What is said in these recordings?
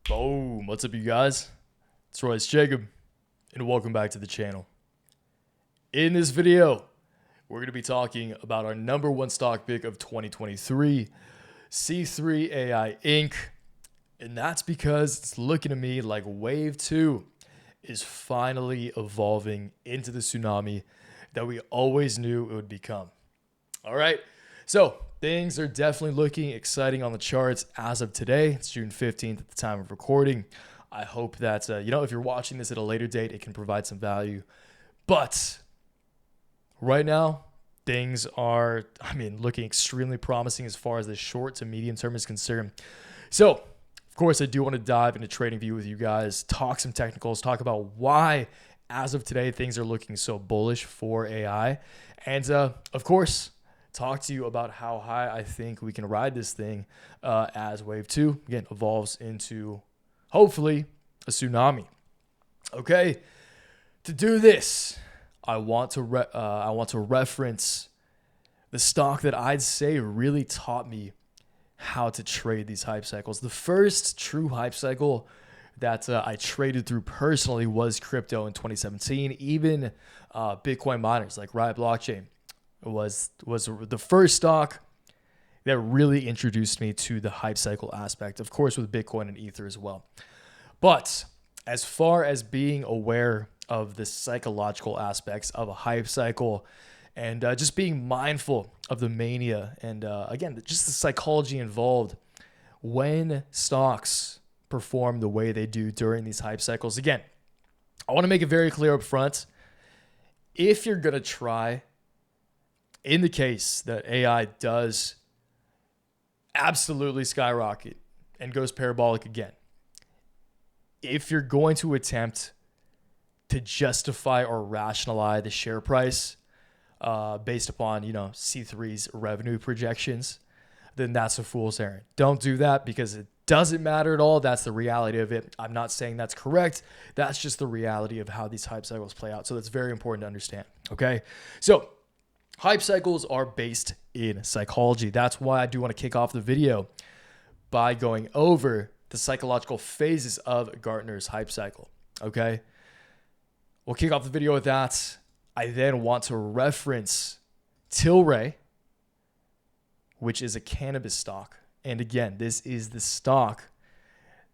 Boom. What's up, you guys? It's Royce Jacob, and welcome back to the channel. In this video, we're going to be talking about our number one stock pick of 2023, C3 AI Inc. And that's because it's looking to me like WAVE2 is finally evolving into the tsunami that we always knew it would become. All right, so things are definitely looking exciting on the charts as of today. It's June 15th at the time of recording. I hope that, if you're watching this at a later date, it can provide some value. But right now, things are, looking extremely promising as far as the short to medium term is concerned. So, of course, I do want to dive into TradingView with you guys, talk some technicals, talk about why, as of today, things are looking so bullish for AI. And, of course, talk to you about how high I think we can ride this thing as WAVE2, again, evolves into, hopefully, a tsunami. Okay, to do this, I want to reference the stock that I'd say really taught me how to trade these hype cycles. The first true hype cycle that I traded through personally was crypto in 2017. Even Bitcoin miners like Riot Blockchain was the first stock that really introduced me to the hype cycle aspect, of course, with Bitcoin and Ether as well. But as far as being aware of the psychological aspects of a hype cycle and just being mindful of the mania and, again, just the psychology involved when stocks perform the way they do during these hype cycles. Again, I want to make it very clear up front. If you're going to try, in the case that AI does absolutely skyrocket and goes parabolic again, if you're going to attempt to justify or rationalize the share price based upon, C3's revenue projections, then that's a fool's errand. Don't do that because it doesn't matter at all. That's the reality of it. I'm not saying that's correct. That's just the reality of how these hype cycles play out. So that's very important to understand. Okay. So hype cycles are based in psychology. That's why I do want to kick off the video by going over the psychological phases of Gartner's hype cycle. Okay. We'll kick off the video with that. I then want to reference Tilray, which is a cannabis stock. And again, this is the stock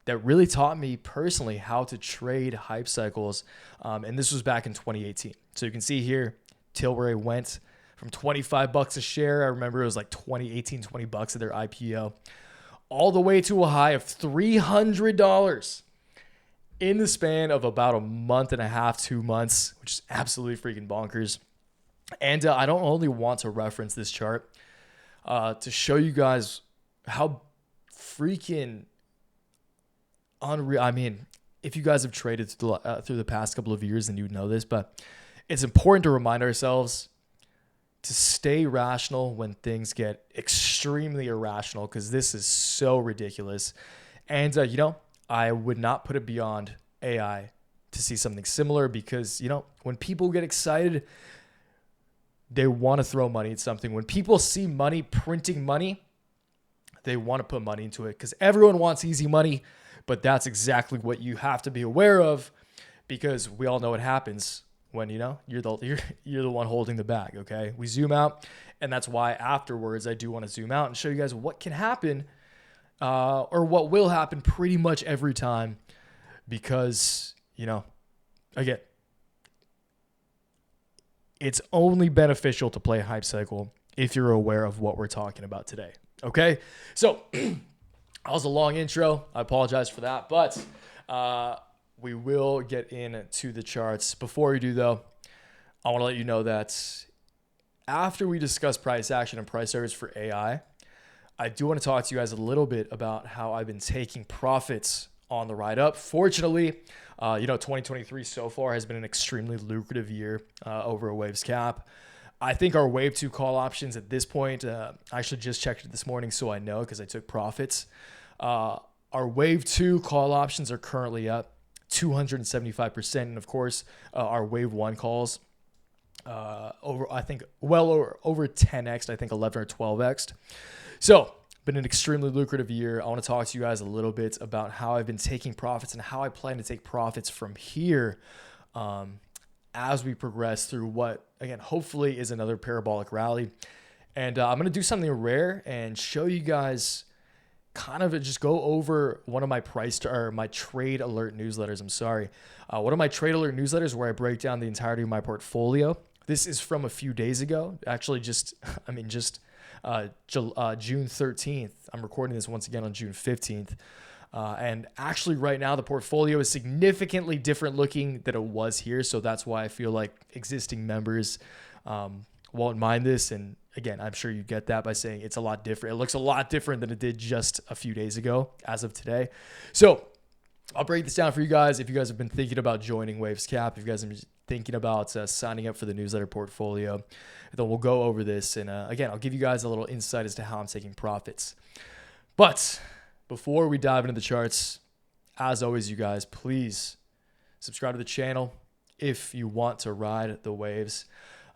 that really taught me personally how to trade hype cycles. And this was back in 2018. So you can see here, Tilray went from $25 a share. I remember it was like 20 bucks at their IPO, all the way to a high of $300 in the span of about a month and a half, 2 months, which is absolutely freaking bonkers. And I don't only want to reference this chart to show you guys how freaking unreal. If you guys have traded through the past couple of years, then you know this, but it's important to remind ourselves to stay rational when things get extremely irrational, because this is so ridiculous. And, I would not put it beyond AI to see something similar because, when people get excited, they want to throw money at something. When people see money, printing money, they want to put money into it because everyone wants easy money. But that's exactly what you have to be aware of, because we all know what happens when, you're the one holding the bag, okay? We zoom out, and that's why afterwards I do want to zoom out and show you guys what can happen or what will happen pretty much every time because, again, it's only beneficial to play a hype cycle if you're aware of what we're talking about today, okay? So that was a long intro. I apologize for that, but we will get into the charts. Before we do, though, I want to let you know that after we discuss price action and price areas for AI, I do want to talk to you guys a little bit about how I've been taking profits on the ride up. Fortunately, 2023 so far has been an extremely lucrative year over a Wave's cap. I think our WAVE2 call options at this point, I actually just checked it this morning so I know because I took profits. Our WAVE2 call options are currently up 275%. And of course, our WAVE1 calls over 10x, I think 11 or 12x. So been an extremely lucrative year. I want to talk to you guys a little bit about how I've been taking profits and how I plan to take profits from here as we progress through what, again, hopefully is another parabolic rally. And I'm going to do something rare and show you guys kind of just go over one of my my trade alert newsletters. One of my trade alert newsletters where I break down the entirety of my portfolio. This is from a few days ago, actually June 13th. I'm recording this once again on June 15th. And actually right now the portfolio is significantly different looking than it was here. So that's why I feel like existing members won't mind this. And again, I'm sure you get that by saying it's a lot different. It looks a lot different than it did just a few days ago as of today. So I'll break this down for you guys. If you guys have been thinking about joining Waves Cap, if you guys have been thinking about signing up for the newsletter portfolio, then we'll go over this. And again, I'll give you guys a little insight as to how I'm taking profits. But before we dive into the charts, as always, you guys, please subscribe to the channel if you want to ride the waves.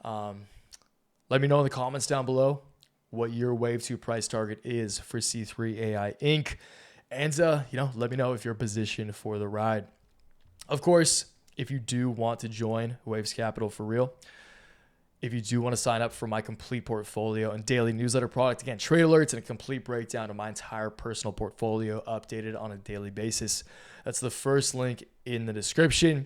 Let me know in the comments down below what your Wave 2 price target is for C3 AI Inc. And, let me know if you're positioned for the ride. Of course, if you do want to join Waves Capital for real, if you do want to sign up for my complete portfolio and daily newsletter product, again, trade alerts and a complete breakdown of my entire personal portfolio updated on a daily basis, that's the first link in the description.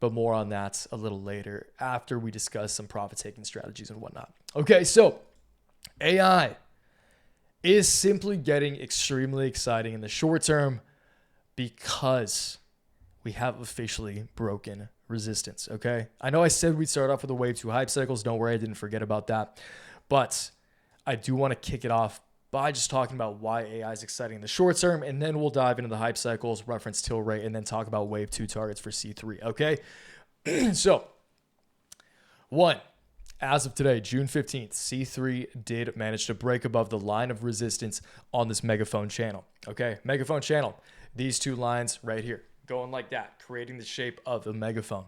But more on that a little later after we discuss some profit-taking strategies and whatnot. Okay, so AI is simply getting extremely exciting in the short term because we have officially broken resistance, okay? I know I said we'd start off with the Wave 2 hype cycles. Don't worry, I didn't forget about that. But I do want to kick it off by just talking about why AI is exciting in the short term, and then we'll dive into the hype cycles, reference till rate, and then talk about Wave 2 targets for C3, okay? So, one, as of today, June 15th, C3 did manage to break above the line of resistance on this megaphone channel, okay? Megaphone channel, these two lines right here, going like that, creating the shape of a megaphone,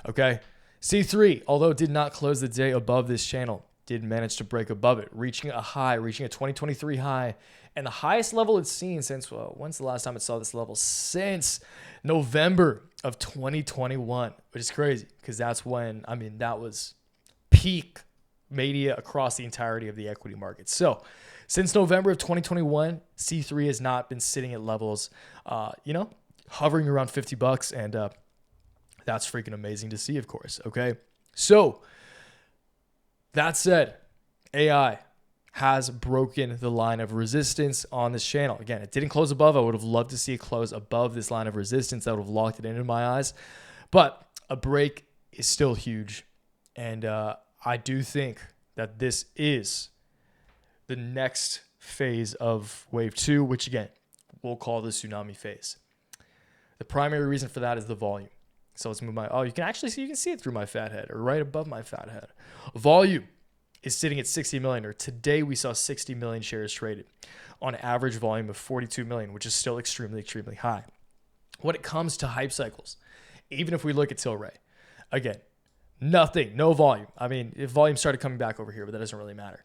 okay? C3, although did not close the day above this channel, did manage to break above it, reaching a 2023 high, and the highest level it's seen since, well, when's the last time it saw this level? Since November of 2021, which is crazy because that's when, that was peak media across the entirety of the equity market. So since November of 2021, C3 has not been sitting at levels, hovering around $50, and that's freaking amazing to see, of course, okay? So that said, AI has broken the line of resistance on this channel. Again, it didn't close above. I would have loved to see it close above this line of resistance. That would have locked it in my eyes. But a break is still huge. And I do think that this is the next phase of Wave 2, which, again, we'll call the tsunami phase. The primary reason for that is the volume. So let's move you can see it through my fat head, or right above my fat head. Volume is sitting at 60 million, or today we saw 60 million shares traded on average volume of 42 million, which is still extremely, extremely high. When it comes to hype cycles, even if we look at Tilray, again, no volume. If volume started coming back over here, but that doesn't really matter.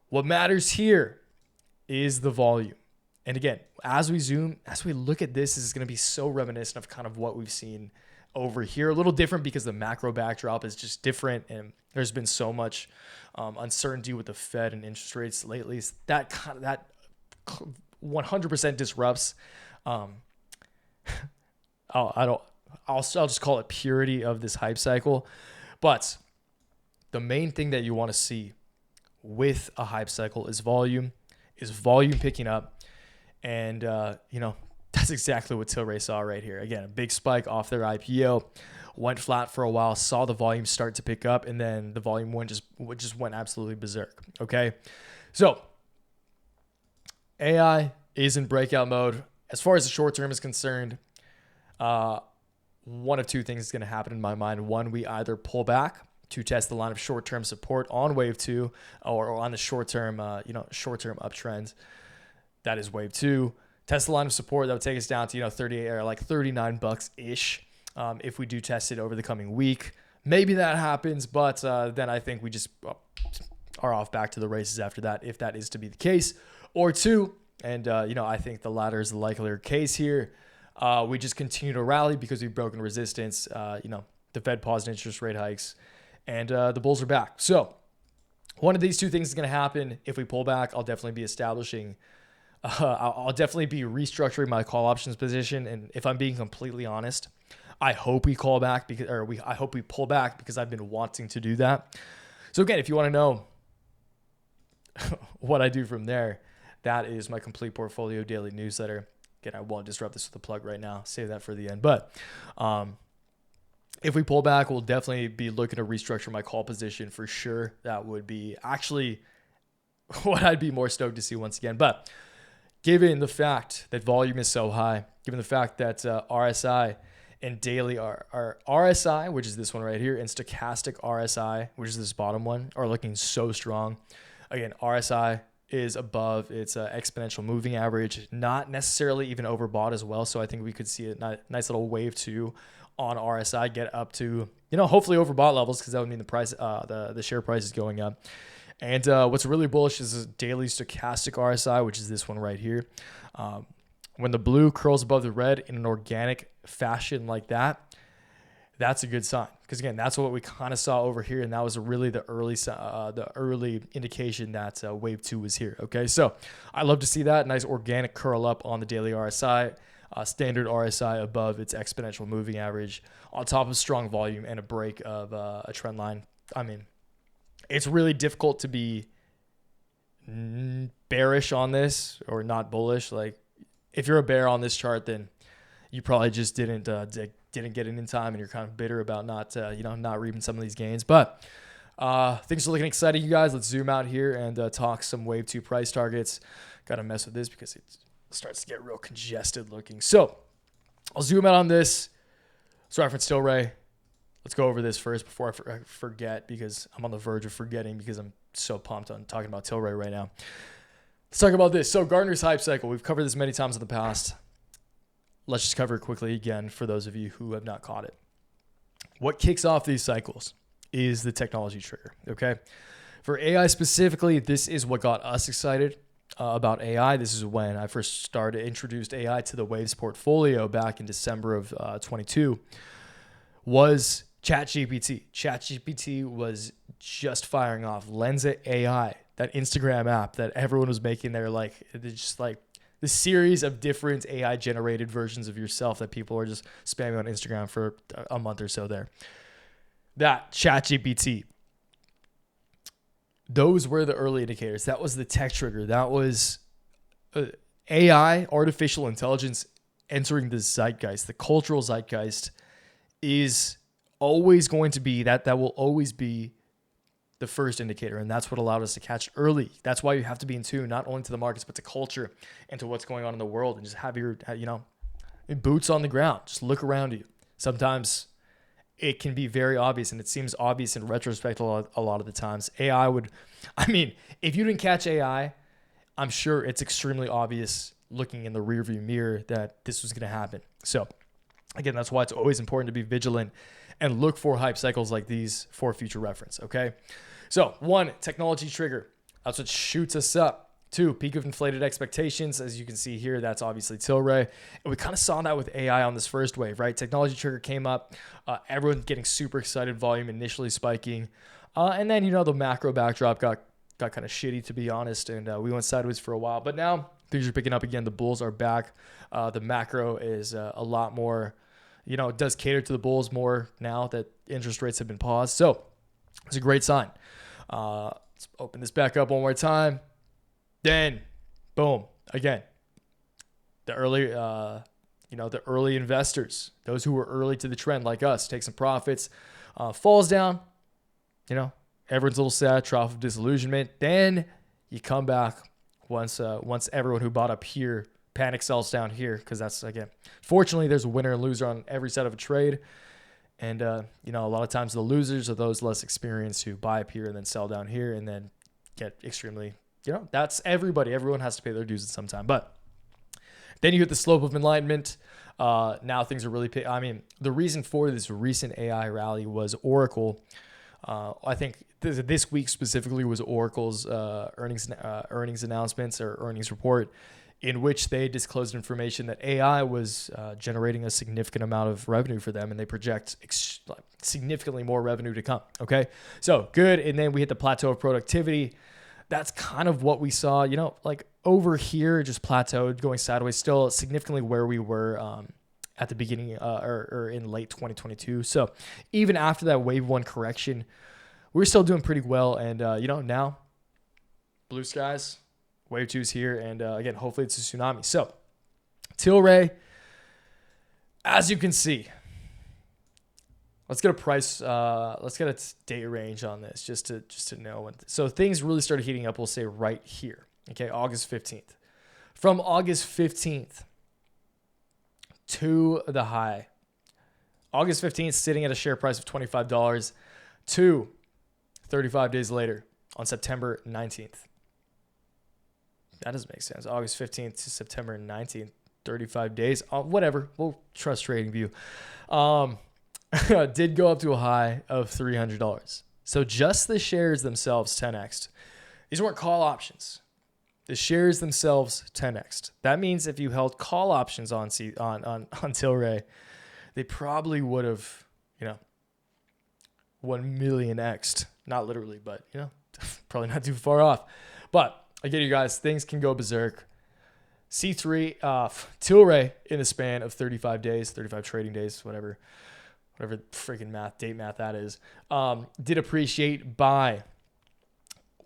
What matters here is the volume. And again, as we look at this is going to be so reminiscent of kind of what we've seen over here. A little different because the macro backdrop is just different, and there's been so much uncertainty with the Fed and interest rates lately. That 100% disrupts. I'll just call it purity of this hype cycle. But the main thing that you want to see with a hype cycle is volume picking up, and that's exactly what Tilray saw right here. Again, a big spike off their IPO, went flat for a while, saw the volume start to pick up, and then the volume just went absolutely berserk. Okay, so AI is in breakout mode. As far as the short term is concerned, one of two things is going to happen in my mind. One, we either pull back to test the line of short-term support on Wave 2, or on the short-term uptrend. That is Wave 2. Test the line of support that would take us down to 38 or like $39 ish. If we do test it over the coming week, maybe that happens, but then I think we just are off back to the races after that, if that is to be the case. or two. And, I think the latter is the likelier case here. We just continue to rally because we've broken resistance. The Fed paused interest rate hikes and the bulls are back. So one of these two things is going to happen. If we pull back, I'll definitely be establishing, I'll definitely be restructuring my call options position. And if I'm being completely honest, I hope we call back I hope we pull back because I've been wanting to do that. So again, if you want to know what I do from there, that is my complete portfolio daily newsletter. Again, I won't disrupt this with a plug right now. Save that for the end. But if we pull back, we'll definitely be looking to restructure my call position for sure. That would be actually what I'd be more stoked to see once again. But given the fact that volume is so high, given the fact that RSI and daily are RSI, which is this one right here, and stochastic RSI, which is this bottom one, are looking so strong. Again, RSI is above its exponential moving average, not necessarily even overbought as well. So I think we could see a nice little WAVE2 on RSI get up to, hopefully overbought levels, because that would mean the price, the share price is going up. And what's really bullish is a daily stochastic RSI, which is this one right here. When the blue curls above the red in an organic fashion like that, that's a good sign. Because again, that's what we kind of saw over here, and that was really the early indication that wave 2 was here. Okay, so I love to see that nice organic curl up on the daily RSI, standard RSI above its exponential moving average, on top of strong volume and a break of a trend line. I mean, it's really difficult to be bearish on this or not bullish. Like, if you're a bear on this chart, then you probably just didn't get in time, and you're kind of bitter about not reaping some of these gains. But things are looking exciting, you guys. Let's zoom out here and talk some wave 2 price targets. Got to mess with this because it starts to get real congested looking. So I'll zoom out on this. Let's reference Tilray. Let's go over this first before I forget, because I'm on the verge of forgetting because I'm so pumped on talking about Tilray right now. Let's talk about this. So Gartner's hype cycle. We've covered this many times in the past. Let's just cover it quickly again for those of you who have not caught it. What kicks off these cycles is the technology trigger, okay? For AI specifically, this is what got us excited about AI. This is when I first introduced AI to the Waves portfolio back in December of 22, was ChatGPT. ChatGPT was just firing off. Lensa AI, that Instagram app that everyone was making their the series of different AI generated versions of yourself that people are just spamming on Instagram for a month or so there. That ChatGPT, those were the early indicators. That was the tech trigger. That was AI, artificial intelligence, entering the zeitgeist. The cultural zeitgeist is always going to be that will always be the first indicator, and that's what allowed us to catch early. That's why you have to be in tune, not only to the markets, but to culture and to what's going on in the world, and just have your, boots on the ground. Just look around you. Sometimes it can be very obvious, and it seems obvious in retrospect a lot of the times. If you didn't catch AI, I'm sure it's extremely obvious looking in the rearview mirror that this was going to happen. So again, that's why it's always important to be vigilant and look for hype cycles like these for future reference, okay? So 1, technology trigger. That's what shoots us up. 2, peak of inflated expectations. As you can see here, that's obviously Tilray. And we kind of saw that with AI on this first wave, right? Technology trigger came up. Everyone getting super excited, volume initially spiking. And then, the macro backdrop got kind of shitty, to be honest, and we went sideways for a while. But now things are picking up again. The bulls are back. The macro is a lot more... it does cater to the bulls more now that interest rates have been paused. So it's a great sign. Let's open this back up one more time. Then, boom, again, the early investors, those who were early to the trend like us, take some profits, falls down, everyone's a little sad, trough of disillusionment. Then you come back once everyone who bought up here panic sells down here, because that's, again, fortunately, there's a winner and loser on every side of a trade. And, a lot of times the losers are those less experienced who buy up here and then sell down here and then get extremely, that's everybody. Everyone has to pay their dues at some time. But then you hit the slope of enlightenment. Now things are really, the reason for this recent AI rally was Oracle. I think this week specifically was Oracle's earnings announcements or earnings report, in which they disclosed information that AI was generating a significant amount of revenue for them, and they project significantly more revenue to come. Okay, so good. And then we hit the plateau of productivity. That's kind of what we saw, like over here, just plateaued, going sideways, still significantly where we were at the beginning or in late 2022. So even after that wave one correction, we're still doing pretty well. And, now blue skies, wave two is here. And again, hopefully it's a tsunami. So Tilray, as you can see, let's get a price. Let's get a date range on this just to know when. So things really started heating up. We'll say right here. Okay, August 15th. From August 15th to the high. August 15th, sitting at a share price of $25 to 35 days later on September 19th. That doesn't make sense. August 15th to September 19th, 35 days. Whatever. We'll trust TradingView. Did go up to a high of $300. So just the shares themselves 10x'd. These weren't call options. The shares themselves 10x'd. That means if you held call options on Tilray, they probably would have, 1 million x'd. Not literally, but probably not too far off. But again, you guys, things can go berserk. C3, Tilray in the span of 35 days, 35 trading days, whatever freaking date math that is, did appreciate by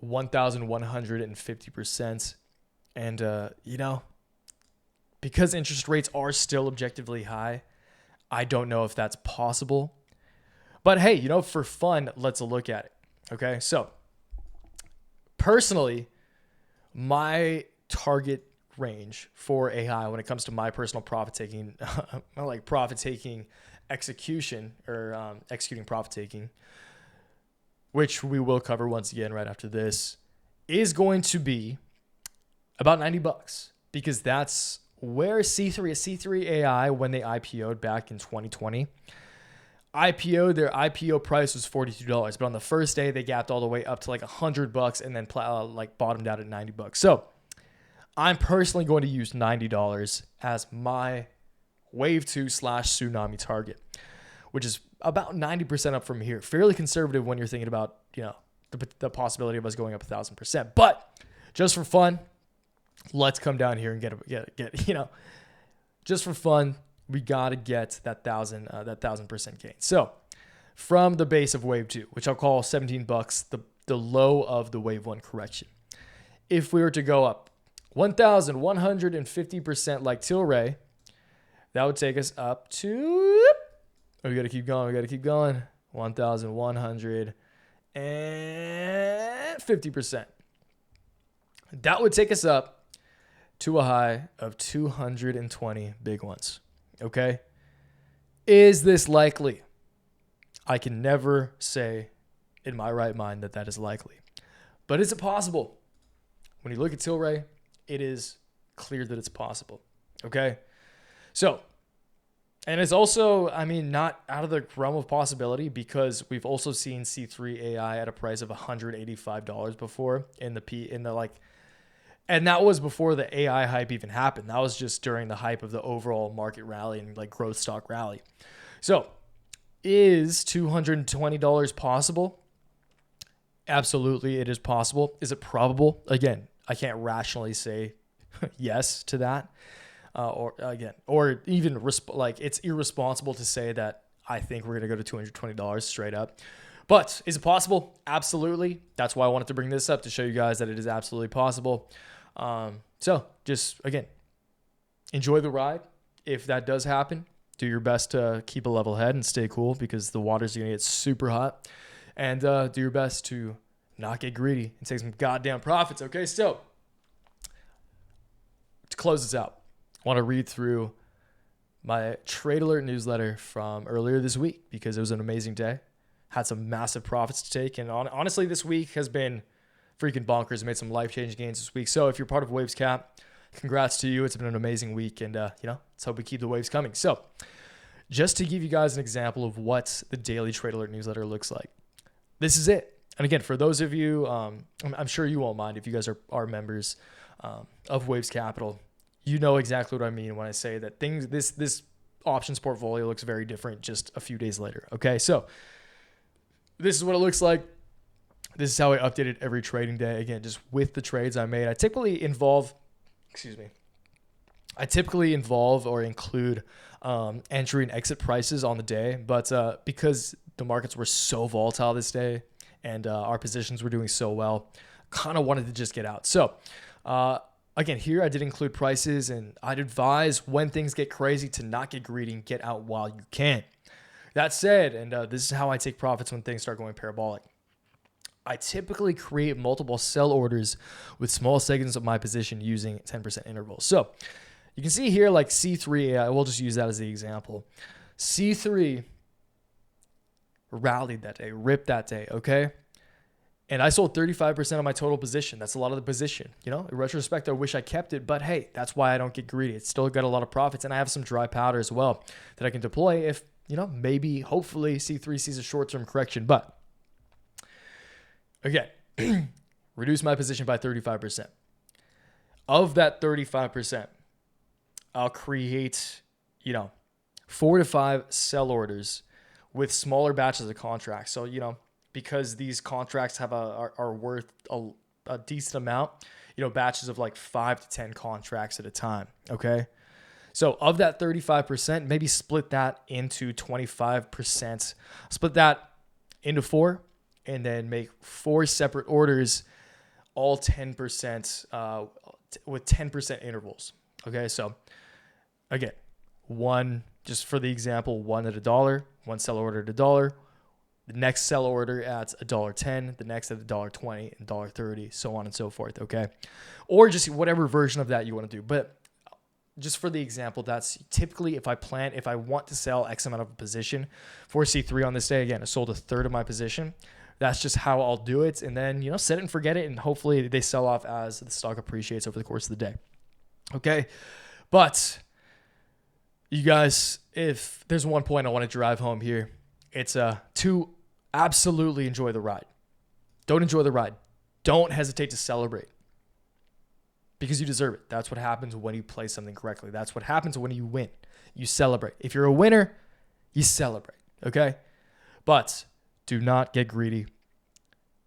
1,150%. And, because interest rates are still objectively high, I don't know if that's possible. But hey, for fun, let's look at it. Okay, so personally, my target range for AI when it comes to my personal profit-taking, execution or executing profit-taking, which we will cover once again right after this, is going to be about $90, because that's where C3 AI, when they IPO'd back in 2020, their IPO price was $42, but on the first day they gapped all the way up to like $100 and then bottomed out at $90. So I'm personally going to use $90 as my wave 2 / tsunami target, which is about 90% up from here. Fairly conservative when you're thinking about, the possibility of us going up 1,000%. But just for fun, let's come down here and get just for fun, we got to get that 1,000% gain. So from the base of wave 2, which I'll call $17, the low of the wave 1 correction. If we were to go up 1,150% like Tilray, that would take us up to, we got to keep going. 1,150%. That would take us up to a high of 220 big ones. Okay? Is this likely? I can never say in my right mind that is likely. But is it possible? When you look at Tilray, it is clear that it's possible. Okay? So, and it's also, not out of the realm of possibility, because we've also seen C3 AI at a price of $185 before and that was before the AI hype even happened. That was just during the hype of the overall market rally and growth stock rally. So, is $220 possible? Absolutely, it is possible. Is it probable? Again, I can't rationally say yes to that. It's irresponsible to say that I think we're going to go to $220 straight up. But is it possible? Absolutely. That's why I wanted to bring this up, to show you guys that it is absolutely possible. So just, again, enjoy the ride. If that does happen, do your best to keep a level head and stay cool, because the water's going to get super hot. And do your best to not get greedy and take some goddamn profits. Okay, so to close this out, I want to read through my Trade Alert newsletter from earlier this week, because it was an amazing day. Had some massive profits to take. And honestly, this week has been freaking bonkers. Made some life-changing gains this week. So if you're part of Waves Cap, congrats to you. It's been an amazing week. And, let's hope we keep the waves coming. So just to give you guys an example of what the daily Trade Alert newsletter looks like. This is it. And again, for those of you, I'm sure you won't mind if you guys are members of Waves Capital. You know exactly what I mean when I say that this options portfolio looks very different just a few days later. Okay, so this is what it looks like. This is how I updated every trading day. Again, just with the trades I made. I typically involve or include entry and exit prices on the day, but because the markets were so volatile this day and our positions were doing so well, kind of wanted to just get out. So again, here I did include prices, and I'd advise when things get crazy to not get greedy and get out while you can. That said, and this is how I take profits when things start going parabolic. I typically create multiple sell orders with small segments of my position using 10% intervals. So you can see here like C3, I will just use that as the example. C3 rallied that day, ripped that day, okay? And I sold 35% of my total position. That's a lot of the position. You know, in retrospect, I wish I kept it, but hey, that's why I don't get greedy. It's still got a lot of profits, and I have some dry powder as well that I can deploy if, you know, maybe, hopefully C3 sees a short-term correction. But again, reduce my position by 35%. Of that 35%, I'll create, 4 to 5 sell orders with smaller batches of contracts. So, because these contracts have are worth a decent amount, batches of like 5 to 10 contracts at a time. Okay. So of that 35%, maybe split that into 25%, split that into 4, and then make 4 separate orders, all 10%, with 10% intervals. Okay. So again, one, just for the example, one at $1, one sell order at $1, the next sell order at $1.10, the next at $1.20 and $1.30, so on and so forth. Okay. Or just whatever version of that you want to do. But just for the example, that's typically if I want to sell X amount of a position for C3 on this day, again, I sold 1/3 of my position. That's just how I'll do it. And then, set it and forget it. And hopefully they sell off as the stock appreciates over the course of the day. Okay. But you guys, if there's one point I want to drive home here, it's to absolutely enjoy the ride. Don't enjoy the ride. Don't hesitate to celebrate, because you deserve it. That's what happens when you play something correctly. That's what happens when you win. You celebrate. If you're a winner, you celebrate. Okay? But do not get greedy.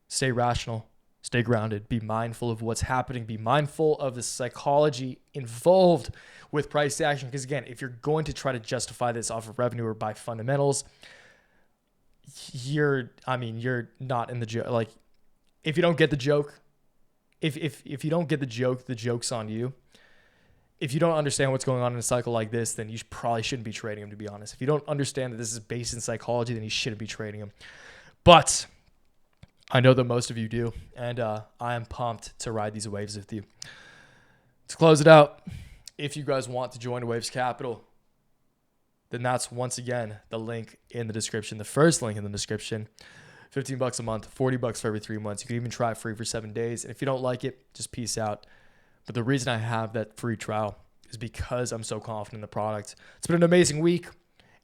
Stay rational. Stay grounded. Be mindful of what's happening. Be mindful of the psychology involved with price action. Because again, if you're going to try to justify this off of revenue or by fundamentals, you're not in the joke. Like, if you don't get the joke, if you don't get the joke, the joke's on you. If you don't understand what's going on in a cycle like this, then you probably shouldn't be trading them, to be honest. If you don't understand that this is based in psychology, then you shouldn't be trading them. But I know that most of you do, and I am pumped to ride these waves with you. To close it out, if you guys want to join Waves Capital, then that's once again the link in the description, the first link in the description. $15 a month, $40 for every 3 months. You can even try it free for 7 days. And if you don't like it, just peace out. But the reason I have that free trial is because I'm so confident in the product. It's been an amazing week.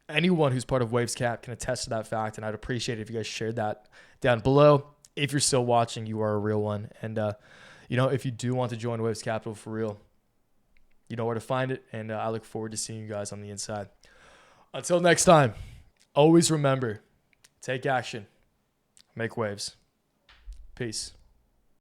Anyone who's part of Waves Cap can attest to that fact, and I'd appreciate it if you guys shared that down below. If you're still watching, you are a real one. And, if you do want to join Waves Capital for real, you know where to find it. And I look forward to seeing you guys on the inside. Until next time, always remember, take action. Make waves. Peace.